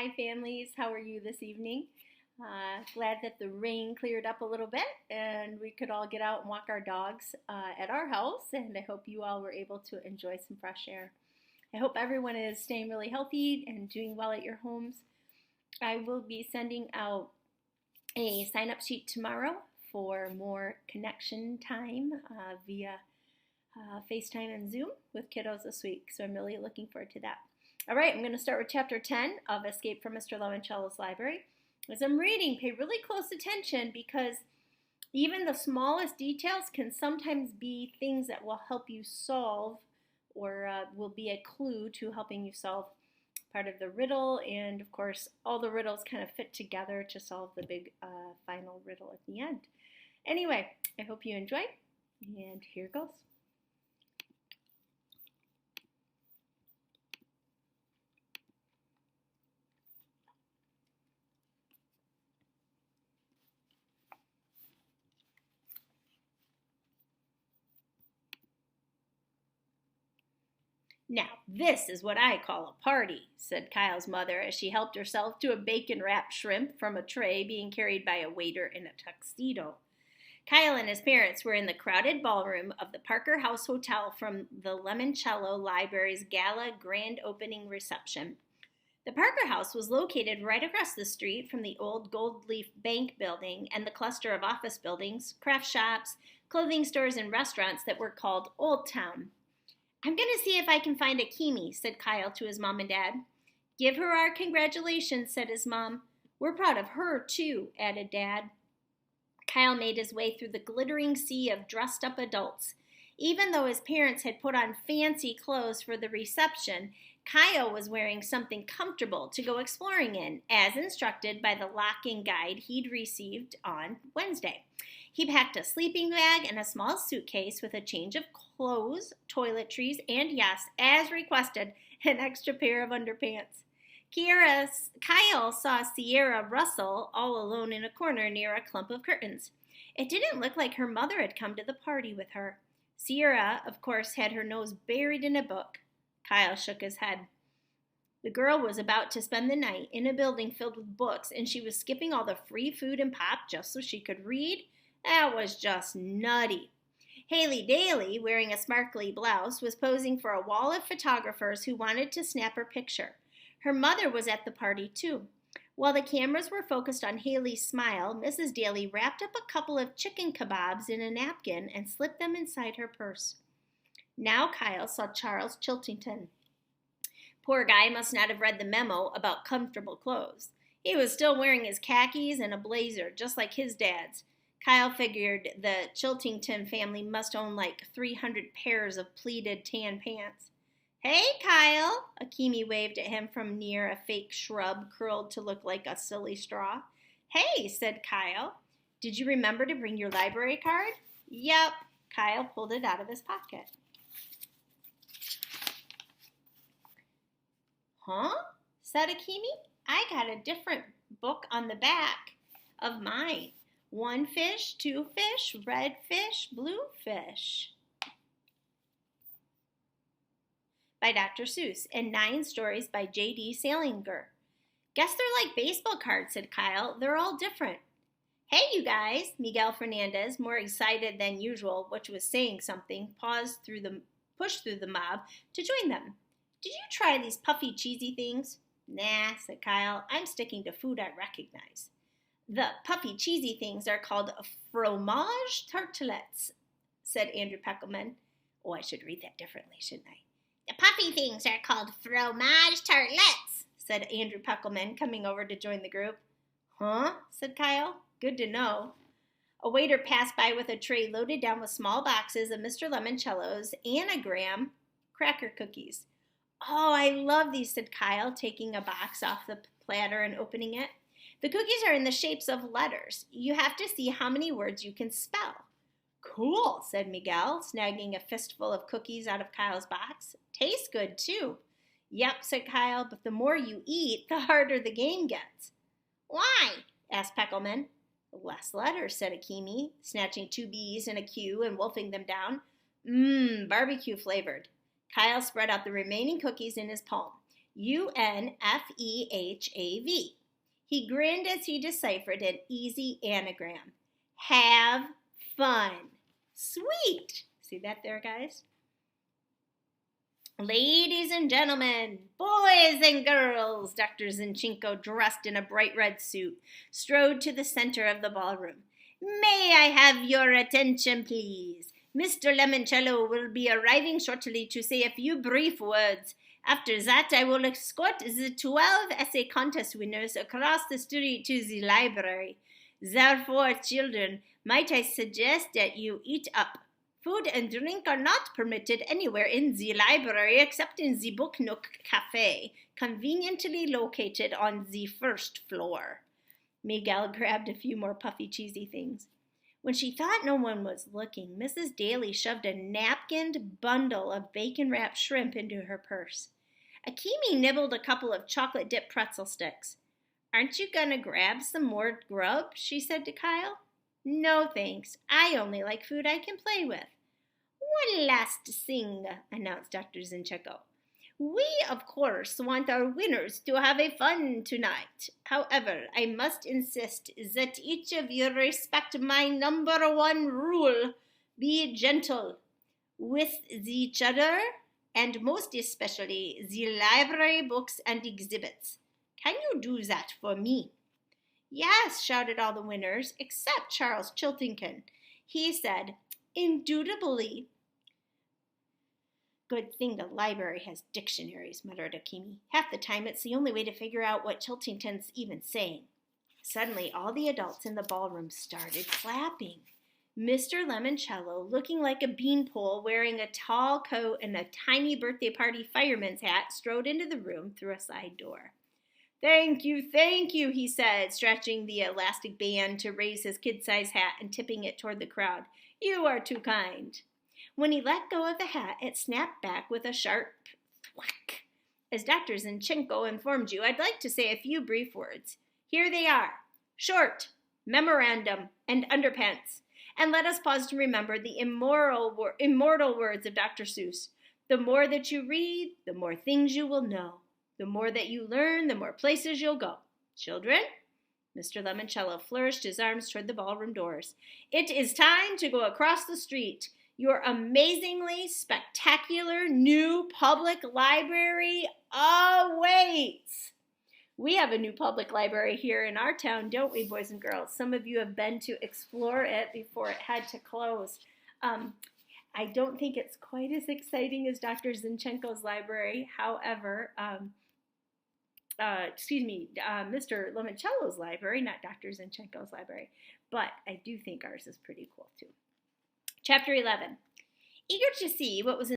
Hi, families. How are you this evening? Glad that the rain cleared up a little bit and we could all get out and walk our dogs at our house. And I hope you all were able to enjoy some fresh air. I hope everyone is staying really healthy and doing well at your homes. I will be sending out a sign up sheet tomorrow for more connection time via FaceTime and Zoom with kiddos this week. So I'm really looking forward to that. All right, I'm going to start with Chapter 10 of Escape from Mr. Lemoncello's Library. As I'm reading, pay really close attention because even the smallest details can sometimes be things that will help you solve or will be a clue to helping you solve part of the riddle. And of course, all the riddles kind of fit together to solve the big final riddle at the end. Anyway, I hope you enjoy, and here goes. Now, this is what I call a party, said Kyle's mother as she helped herself to a bacon-wrapped shrimp from a tray being carried by a waiter in a tuxedo. Kyle and his parents were in the crowded ballroom of the Parker House Hotel from the Lemoncello Library's gala grand opening reception. The Parker House was located right across the street from the old Gold Leaf Bank building and the cluster of office buildings, craft shops, clothing stores, and restaurants that were called Old Town. I'm going to see if I can find Akimi, said Kyle to his mom and dad. Give her our congratulations, said his mom. We're proud of her, too, added Dad. Kyle made his way through the glittering sea of dressed-up adults. Even though his parents had put on fancy clothes for the reception, Kyle was wearing something comfortable to go exploring in, as instructed by the lock-in guide he'd received on Wednesday. He packed a sleeping bag and a small suitcase with a change of clothes, toiletries, and yes, as requested, an extra pair of underpants. Kyle saw Sierra Russell all alone in a corner near a clump of curtains. It didn't look like her mother had come to the party with her. Sierra, of course, had her nose buried in a book. Kyle shook his head. The girl was about to spend the night in a building filled with books, and she was skipping all the free food and pop just so she could read? That was just nutty. Haley Daly, wearing a sparkly blouse, was posing for a wall of photographers who wanted to snap her picture. Her mother was at the party, too. While the cameras were focused on Haley's smile, Mrs. Daly wrapped up a couple of chicken kebabs in a napkin and slipped them inside her purse. Now Kyle saw Charles Chiltington. Poor guy must not have read the memo about comfortable clothes. He was still wearing his khakis and a blazer, just like his dad's. Kyle figured the Chiltington family must own like 300 pairs of pleated tan pants. Hey, Kyle, Akimi waved at him from near a fake shrub curled to look like a silly straw. Hey, said Kyle. Did you remember to bring your library card? Yep. Kyle pulled it out of his pocket. Huh? Said Akimi. I got a different book on the back of mine. 1 fish, 2 fish, red fish, blue fish. By Dr. Seuss, and 9 stories by J.D. Salinger. Guess they're like baseball cards, said Kyle. They're all different. Hey, you guys, Miguel Fernandez, more excited than usual, which was saying something, pushed through the mob to join them. Did you try these puffy, cheesy things? Nah, said Kyle. I'm sticking to food I recognize. The puffy, cheesy things are called fromage tartelettes, said Andrew Peckelman. Oh, I should read that differently, shouldn't I? The puffy things are called fromage tartelettes, said Andrew Peckelman, coming over to join the group. Huh? Said Kyle. Good to know. A waiter passed by with a tray loaded down with small boxes of Mr. Lemoncello's anagram cracker cookies. Oh, I love these, said Kyle, taking a box off the platter and opening it. The cookies are in the shapes of letters. You have to see how many words you can spell. Cool, said Miguel, snagging a fistful of cookies out of Kyle's box. Tastes good, too. Yep, said Kyle, but the more you eat, the harder the game gets. Why? Asked Peckelman. Less letters, said Akimi, snatching 2 B's and a Q and wolfing them down. Barbecue flavored. Kyle spread out the remaining cookies in his palm. UNFEHAV. He grinned as he deciphered an easy anagram. Have fun. Sweet. See that there, guys? Ladies and gentlemen, boys and girls, Dr. Zinchenko, dressed in a bright red suit, strode to the center of the ballroom. May I have your attention, please? Mr. Lemoncello will be arriving shortly to say a few brief words. After that, I will escort the 12 essay contest winners across the street to the library. Therefore, children, might I suggest that you eat up. Food and drink are not permitted anywhere in the library except in the Book Nook Cafe, conveniently located on the first floor. Miguel grabbed a few more puffy, cheesy things. When she thought no one was looking, Mrs. Daly shoved a napkined bundle of bacon-wrapped shrimp into her purse. Akimi nibbled a couple of chocolate-dipped pretzel sticks. Aren't you going to grab some more grub? She said to Kyle. No, thanks. I only like food I can play with. One last thing, announced Dr. Zinchenko. We, of course, want our winners to have a fun tonight. However, I must insist that each of you respect my number one rule. Be gentle with each other, and most especially the library books and exhibits. Can you do that for me? Yes, shouted all the winners, except Charles Chiltington. He said, indubitably. Good thing the library has dictionaries, muttered Akimi. Half the time it's the only way to figure out what Chiltington's even saying. Suddenly, all the adults in the ballroom started clapping. Mr. Lemoncello, looking like a beanpole, wearing a tall coat and a tiny birthday party fireman's hat, strode into the room through a side door. Thank you, he said, stretching the elastic band to raise his kid-size hat and tipping it toward the crowd. You are too kind. When he let go of the hat, it snapped back with a sharp thwack. As Dr. Zinchenko informed you, I'd like to say a few brief words. Here they are. Short, memorandum, and underpants. And let us pause to remember the immortal words of Dr. Seuss. The more that you read, the more things you will know. The more that you learn, the more places you'll go. Children? Mr. Lemoncello flourished his arms toward the ballroom doors. It is time to go across the street. Your amazingly spectacular new public library awaits. We have a new public library here in our town, don't we, boys and girls? Some of you have been to explore it before it had to close. I don't think it's quite as exciting as Dr. Zinchenko's library. However, Mr. Lemoncello's library, not Dr. Zinchenko's library. But I do think ours is pretty cool, too. Chapter 11. Eager to see what was in